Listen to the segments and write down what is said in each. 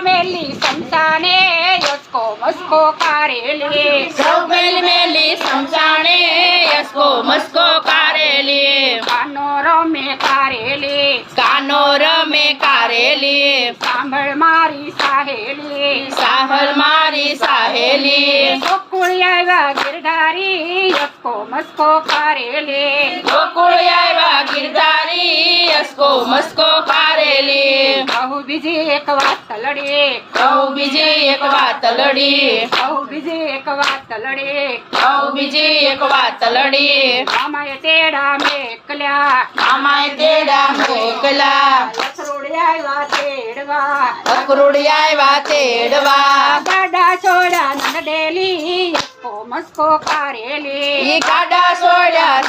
મેલી સમસાને યસકો મસ્કો કારેલી સૌ મેલી સમસાણે યસકો મસ્કો કારેલી કાનો રમે કારેલી કાનો રમે કારેલી સાંભળ મારી સાહેલી સાહલ મારી સાહેલી ગોકુળ આવ્યા ગિરધારી યસકો મસ્કો કારેલી ગોકુળ આવ્યા ગિરધારી યસકો મસ્કો કારેલી કહું બીજી એક વાત લડી કહું બીજી એક વાત લડી કહું બીજી એક વાત લડી કહું બીજી એક વાત લડી મામાએ તેડા મેકલ્યા મામાએ તેડા મોકલા લસરોડી આવ્યા તેડવા અકરુડી આવ્યા તેડવા ગાડા છોડા નંદેલી યસકો મસ્કો કારેલી ઈ કાડા સોડ્યા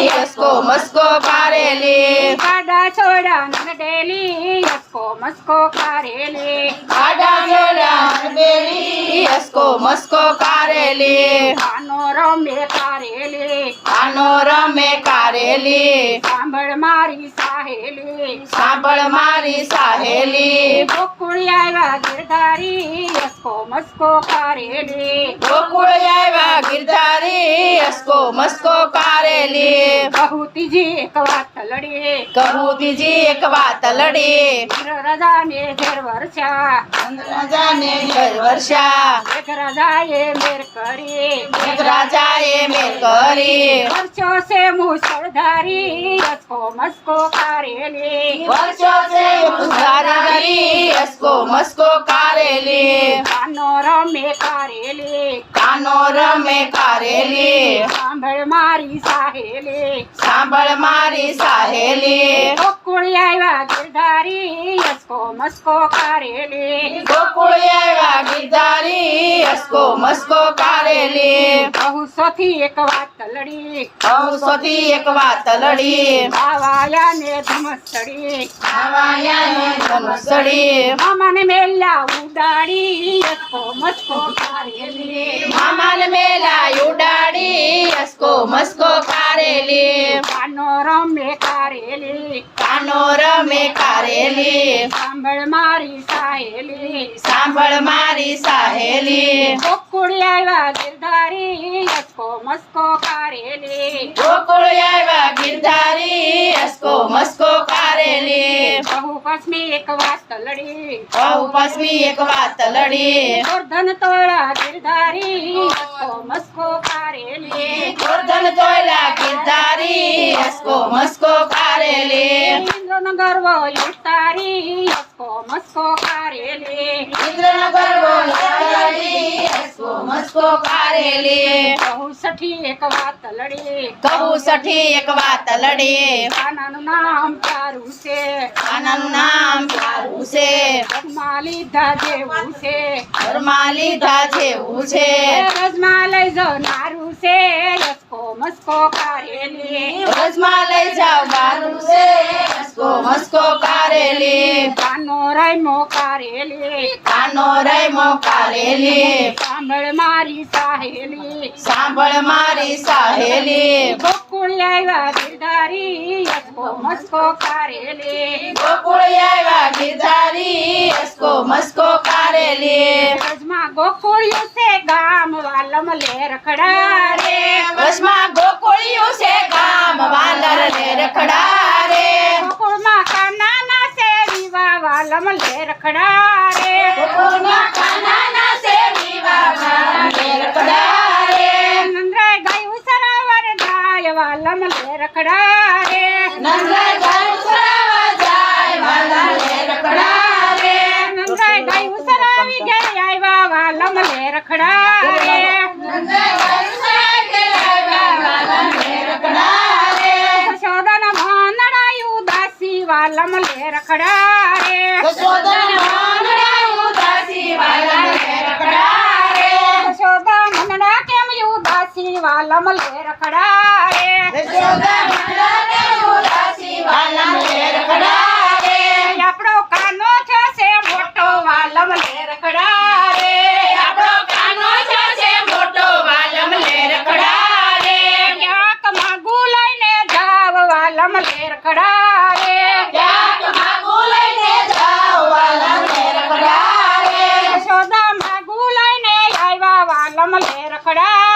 યસકો મસ્કો કારેલી ગાડા છોડા નંદેલી યસકો મસ્કો કારેલી કાડા સોડ્યા બેલી યસકો મસ્કો કારેલી કાનો રમે કારેલી આનો રમે કારેલી સાંભળ મારી સાહેલી સાંભળ મારી સાહેલી ગોકુળ આવ્યા ગિરધારી યસકો મસ્કો કારેલી ગોકુળ આવ્યા ગિરધારી યસકો મસ્કો કારેલી કહું ત્રીજી એક વાત લડી કહું બીજી એક વાત લડી રજાને ઘેર વર્ષા રાજાને ઘર વર્ષા એક રાજાએ મેર કરી એક રાજાએ મેં કરી વર્ષો સે મુસળધારી યસકો મસ્કો કારેલી વર્ષો છે ઉધારી યસકો મસ્કો કારેલી કાનો રમે કારેલી કાનો રમે કારેલી સાંભળ મારી સાહેલી સાંભળ મારી સાહેલી ગોકુળ આવ્યા ગિરધારી યસકો મસ્કો કારેલી ગોકુળ આવ્યા ગિરધારી યસકો મસ્કો કારેલી કહું સોથી એક વાત લડી કહું એક વાત લડી આવાયા ને ધમસડી આવાયાને ધમસડી મામાને મેલ્યા ઉડાડી યસકો મસ્કો કારેલી મામાને મેલા ઉડાડી યસકો મસ્કો કારેલી કાનો રમે કારેલી કાનો રમે કારેલી સાંભળ મારી સાહેલી સાંભળ મારી સાહેલી ગોકુળ આવ્યા ગિરધારી યસકો મસ્કો કારેલી ગોકુળ આવ્યા ગિરધારી યસકો મસ્કો કારેલી કહું પશ્મી એક વાત લડી કહું પશ્મી એક વાત લડી ગોર્ધન તોળા ગિરધારી યસકો મસ્કો કારેલી ગોર્ધન તોયલા ગિરધારી યસકો મસ્કો કારેલી ઇન્દ્રનો ગર્વ ઉતારી યસકો મસ્કો કારેલી ઇન્દ્રનો ગર્વો ઉતારી યસકો મસ્કો કારેલી કહું સઠી એક વાત લડી કહું સઠી એક વાત લડી કાનાનું નામ તારું છે આનંદ નામ સારું છે પગમાં લીધા જેવું છે ઘરમાં લીધા જેવું છે રજમાં લઈ જનારું છે યસકો મસ્કો કારેલી રજમાં લઈ જાવ બારું છે યસકો મસ્કો કારેલી કાનો રાયમો કારેલી કાનો રમો કારેલી સાંભળ મારી સાહેલી સાંભળ મારી સાહેલી ગોકુળ આવ્યા ગિરધારી યસકો મસ્કો કારેલી ગોકુળ આવ્યા ગિરધારી યસકો મસ્કો કારેલી રજમાં ગોકુળિયું છે ગામ વાલમ લે રખડા રે વસમાં ગોકુળિયું છે ગામ વાલર લે રખડા રે ગોકુળમાં કાનાના છે વિવા વાલમ લે રખડા રે ગોકુળમાં કાનાના છે વિવા વાલર લે રખડા રે નંદરાય ગાયું સરાવર ગાય વાલમ લે રખડા રે નંદરાય ગાયું સરાવા જાય વાલર લે રખડા રે નંદરાય ગાયું સરાવી ઘેર આવ્યા વાલમ લે રખડા રે નંદરાય ગાયું સરાવી ઘેર આવ્યા વાલર લે રખડા રે યશોદાના ભાનડાયું દાસી વાલમ લે રખડા રે યશોદા ભાનડાયું દાસી વાલર લે રખડા રે યશોદા મનડા કેમ યુદાસી વાલમ લે રખડા રે યશોદા ભાનડાયું દાસી વાલર લે રખડા રે આપણો કાનો છે મોટો વાલમ લે રખડા રે આપણો કાનો છે મોટો વાલમ લે રખડા રે ક્યાંક માગું લઈને જાવ વાલમ લે રખડા રે ક્યાંક માગું લઈને જાવ વાલમ લે રખડા લમલે રખડા